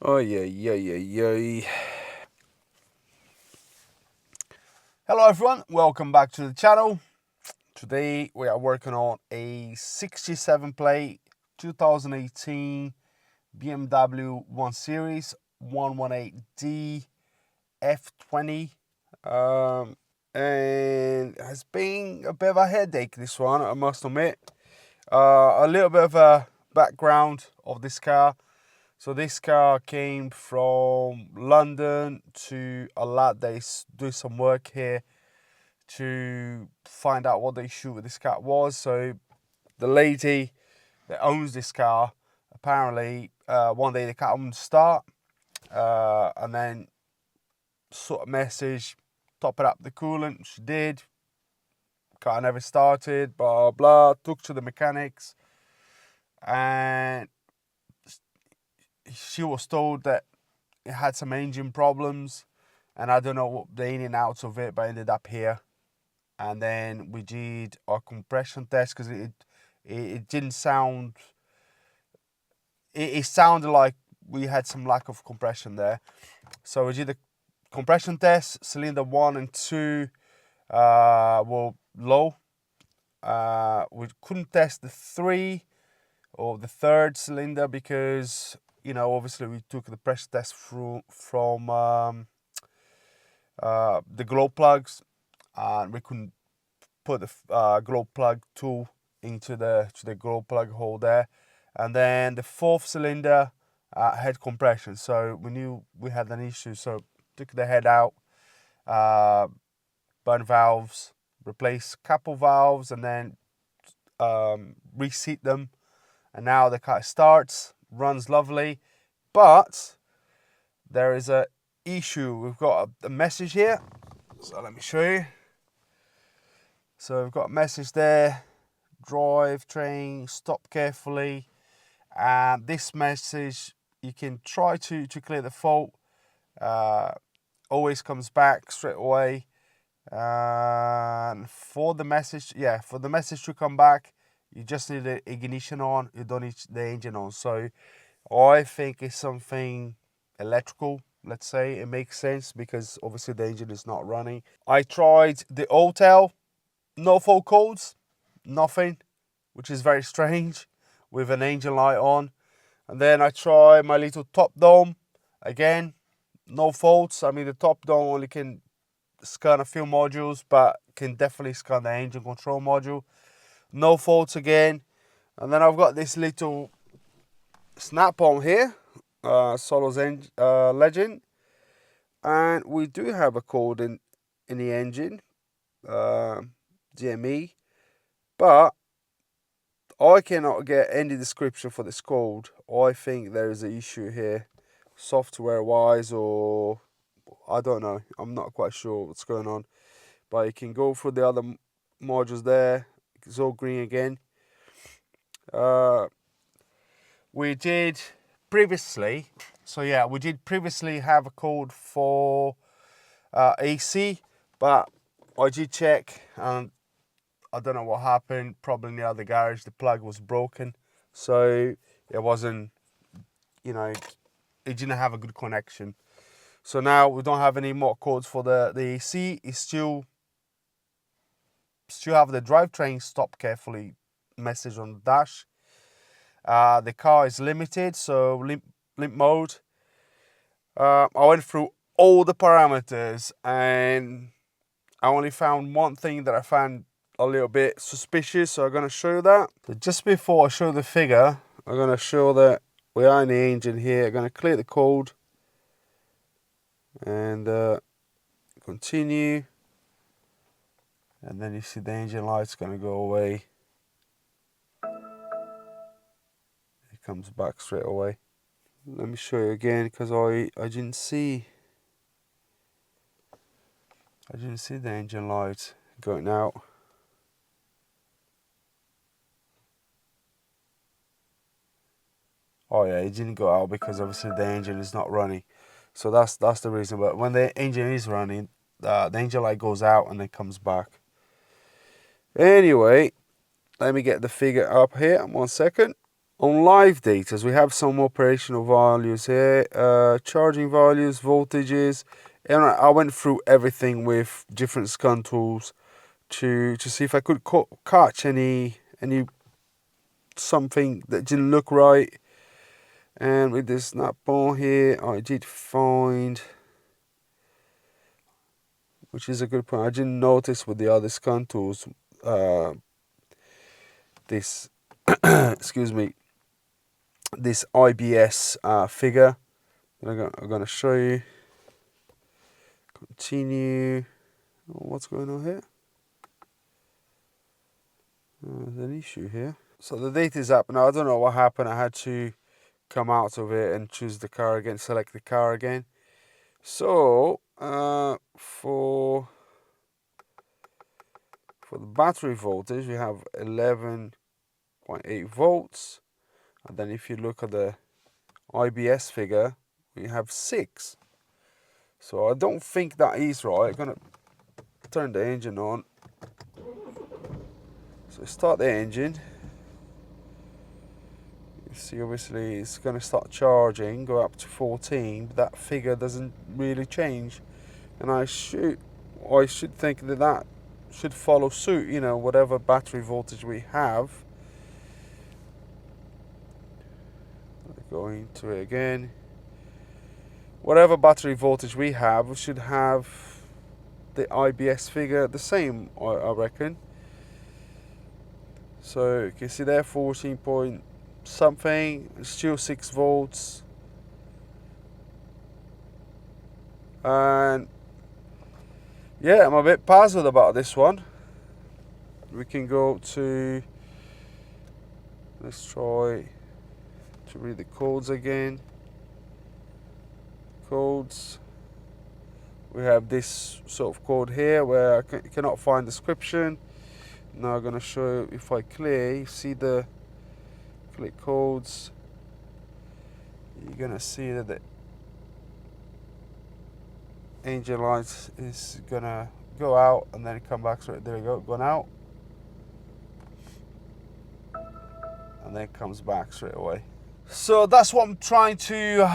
Oh yeah. Hello everyone, welcome back to the channel. Today we are working on a 67 plate 2018 BMW 1 Series 118d F20. And it has been a bit of a headache, this one, I must admit. A little bit of a background of this car. So this car came from London to a lad they do some work here to find out what the issue with this car was. So the lady that owns this car, apparently one day the car wouldn't start, and then sort of message, top it up the coolant. She did. Car never started, blah blah. Took to the mechanics, and she was told that it had some engine problems, and I don't know what the in and outs of it, but I ended up here. And then we did our compression test because it didn't sound. It sounded like we had some lack of compression there. So we did the compression test. Cylinder 1 and 2 were low. We couldn't test the 3 or the third cylinder because, you know, obviously we took the pressure test from the glow plugs, and we couldn't put the glow plug tool into the glow plug hole there. And then the 4th cylinder had compression, so we knew we had an issue. So took the head out, burn valves, replace couple valves, and then reseat them. And now the car starts, runs lovely, but there is a issue. We've got a message here, so let me show you. So we've got a message there: drive train, stop carefully. And this message, you can try to clear the fault, always comes back straight away. And for the message to come back, you just need the ignition on, you don't need the engine on. So I think it's something electrical, let's say. It makes sense because obviously the engine is not running. I tried the Autel, no fault codes, nothing, which is very strange, with an engine light on. And then I tried my little TopDon, again, no faults. I mean, the TopDon only can scan a few modules, but can definitely scan the engine control module. No faults again. And then I've got this little snap-on here, solus Legend, and we do have a code in the engine, DME, but I cannot get any description for this code. I think there is an issue here, software wise, or I don't know. I'm not quite sure what's going on. But you can go through the other modules there. It's all green again. We did previously have a code for AC, but I did check and I don't know what happened. Probably in the other garage the plug was broken, so it wasn't, you know, it didn't have a good connection. So now we don't have any more codes for the AC. It's still have the drivetrain stop carefully message on the dash. The car is limited, so limp mode. I went through all the parameters and I only found one thing that I found a little bit suspicious, so I'm going to show you that. So just before I show the figure, I'm going to show that we are in the engine here. I'm going to clear the code and continue, and then you see the engine light's going to go away. It comes back straight away. Let me show you again because I didn't see the engine light going out. Oh yeah, it didn't go out because obviously the engine is not running. So that's the reason. But when the engine is running, the engine light goes out and then comes back. Anyway, let me get the figure up here. 1 second. On live data, we have some operational values here, charging values, voltages, and I went through everything with different scan tools to see if I could catch any something that didn't look right. And with this snap on here, I did find, which is a good point, I didn't notice with the other scan tools, this, excuse me, this IBS figure that I'm going to show you. Continue. What's going on here? There's an issue here. So the data is up now. I don't know what happened. I had to come out of it and choose the car again, select the car again. So for the battery voltage, we have 11.8 volts, and then if you look at the IBS figure, we have 6. So I don't think that is right. I'm gonna turn the engine on. So start the engine. You see, obviously it's gonna start charging, go up to 14, but that figure doesn't really change. And I should think that should follow suit, you know, whatever battery voltage we have. Go into it again. Whatever battery voltage we have, we should have the IBS figure the same, I reckon. So you can see there, 14 point something, still 6 volts. And yeah, I'm a bit puzzled about this one. We can go to, let's try to read the codes again. Codes. We have this sort of code here where I cannot find description. Now I'm going to show you, if I clear, you see the click codes, you're going to see that the engine light is going to go out and then come back straight. There we go, gone out. And then it comes back straight away. So that's what I'm trying to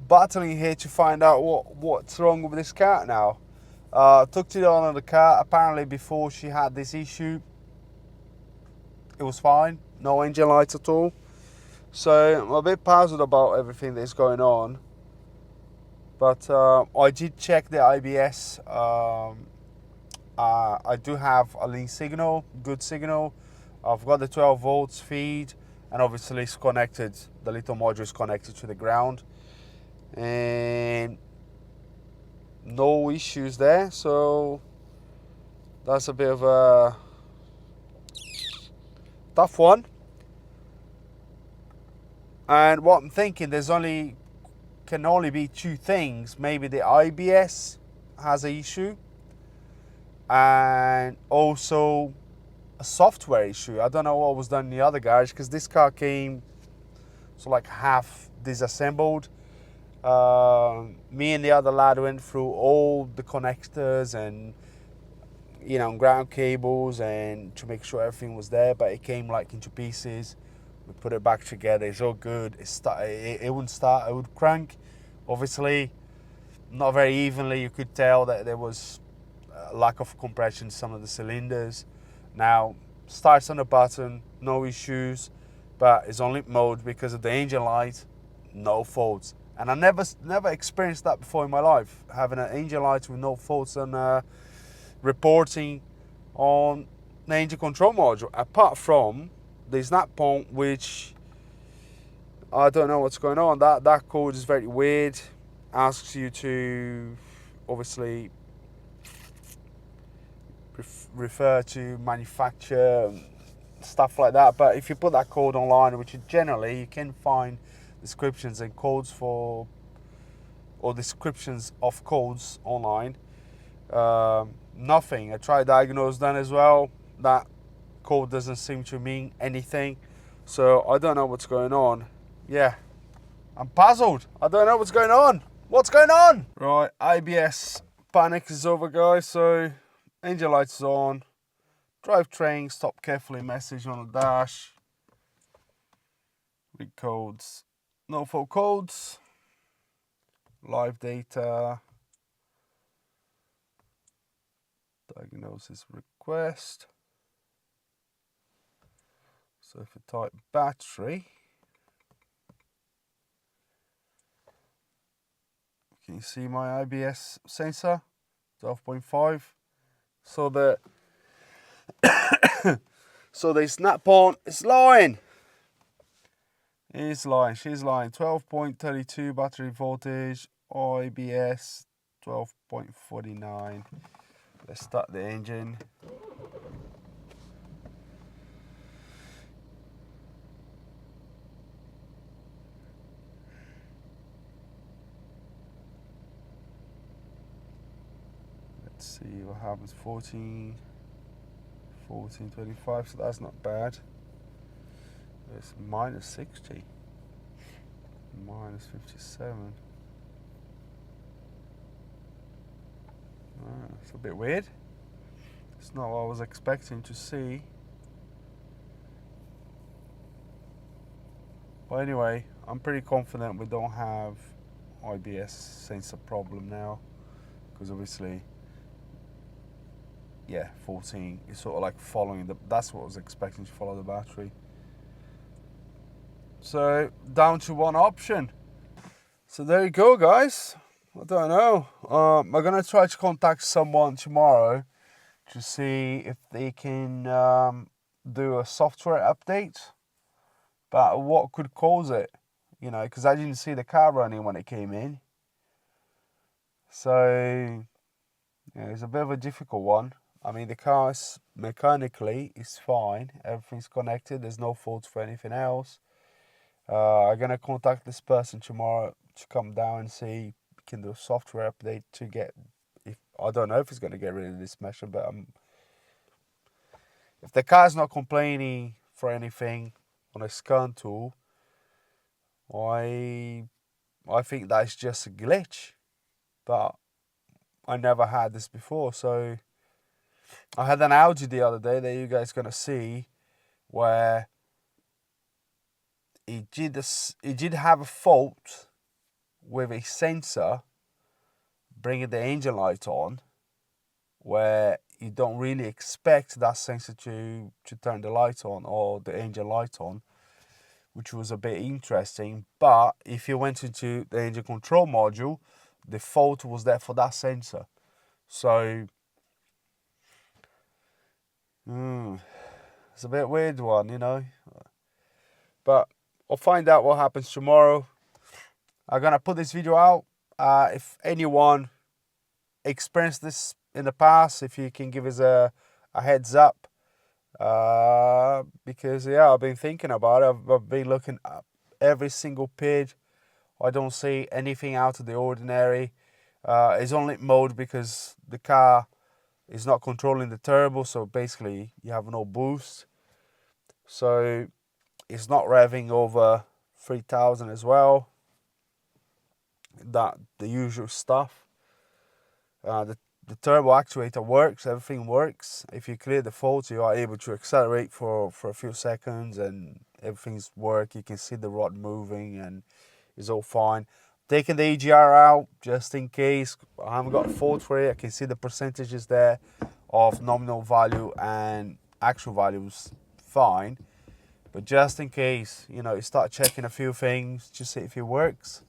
battling here to find out what's wrong with this car now. Took it on the car. Apparently before she had this issue, it was fine, no engine lights at all. So I'm a bit puzzled about everything that's going on. But I did check the IBS. I do have a lean signal, good signal. I've got the 12 volts feed, and obviously it's connected, the little module is connected to the ground. And no issues there, so that's a bit of a tough one. And what I'm thinking, can only be 2 things. Maybe the IBS has an issue, and also a software issue. I don't know what was done in the other garage, because this car came so like half disassembled. Me and the other lad went through all the connectors and, you know, ground cables, and to make sure everything was there, but it came like into pieces. We put it back together, it's all good. It wouldn't start, it would crank. Obviously, not very evenly. You could tell that there was a lack of compression in some of the cylinders. Now, starts on the button, no issues, but it's on limp mode because of the engine light, no faults. And I never experienced that before in my life, having an engine light with no faults and reporting on the engine control module, apart from the snap point, which I don't know what's going on. That code is very weird. Asks you to obviously refer to manufacturer, stuff like that. But if you put that code online, which generally you can find descriptions and codes for, or descriptions of codes online, nothing. I tried diagnose that as well. That code doesn't seem to mean anything, so I don't know what's going on. Yeah, I'm puzzled. I don't know what's going on. What's going on? Right, IBS panic is over, guys. So engine lights is on, drivetrain stop carefully message on the dash. Read codes, no fault codes, live data, diagnosis request. So if you type battery, can you see my IBS sensor? 12.5. So the snap-on is lying. He's lying. She's lying. 12.32 battery voltage. IBS 12.49. Let's start the engine. Let's see what happens. 14.25, so that's not bad. It's minus 60, minus 57. It's a bit weird. It's not what I was expecting to see. But anyway, I'm pretty confident we don't have IBS sensor problem now, because obviously, yeah, 14 is sort of like following that's what I was expecting, to follow the battery. So down to one option. So there you go, guys. I don't know. I'm gonna try to contact someone tomorrow to see if they can do a software update. But what could cause it? You know, because I didn't see the car running when it came in. So yeah, it's a bit of a difficult one. I mean, the car mechanically is fine. Everything's connected. There's no faults for anything else. I'm gonna contact this person tomorrow to come down and see if we can do a software update to get. I don't know if it's gonna get rid of this mesher, but if the car's not complaining for anything on a scan tool, I think that's just a glitch. But I never had this before, so I had an Audi the other day that you guys gonna see, where it did have a fault with a sensor bringing the engine light on, where you don't really expect that sensor to turn the light on, or the engine light on, which was a bit interesting. But if you went into the engine control module, the fault was there for that sensor. So it's a bit weird one, you know. But I'll find out what happens tomorrow. I'm gonna put this video out. If anyone experienced this in the past, if you can give us a heads up, because yeah, I've been thinking about it. I've been looking at every single page. I don't see anything out of the ordinary. It's on limp mode because the car is not controlling the turbo, so basically you have no boost. So it's not revving over 3,000 as well. The usual stuff. The turbo actuator works, everything works. If you clear the fault, you are able to accelerate for a few seconds and everything's work. You can see the rod moving and it's all fine. Taking the EGR out just in case. I haven't got a fault for it. I can see the percentages there of nominal value and actual values fine. But just in case, you know, you start checking a few things, just see if it works.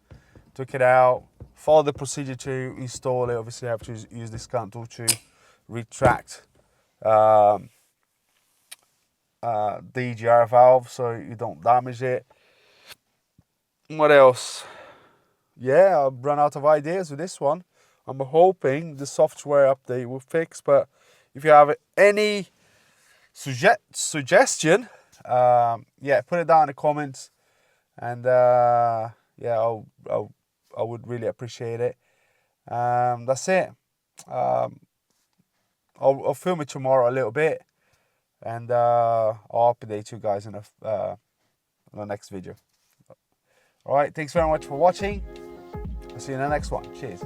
Took it out, follow the procedure to install it. Obviously, I have to use this scan tool to retract the EGR valve so you don't damage it. What else? Yeah, I've run out of ideas with this one. I'm hoping the software update will fix, but if you have any suggestion, yeah, put it down in the comments, and yeah, I would really appreciate it. That's it. I'll film it tomorrow a little bit, and I'll update you guys in the next video. All right, thanks very much for watching. I'll see you in the next one. Cheers.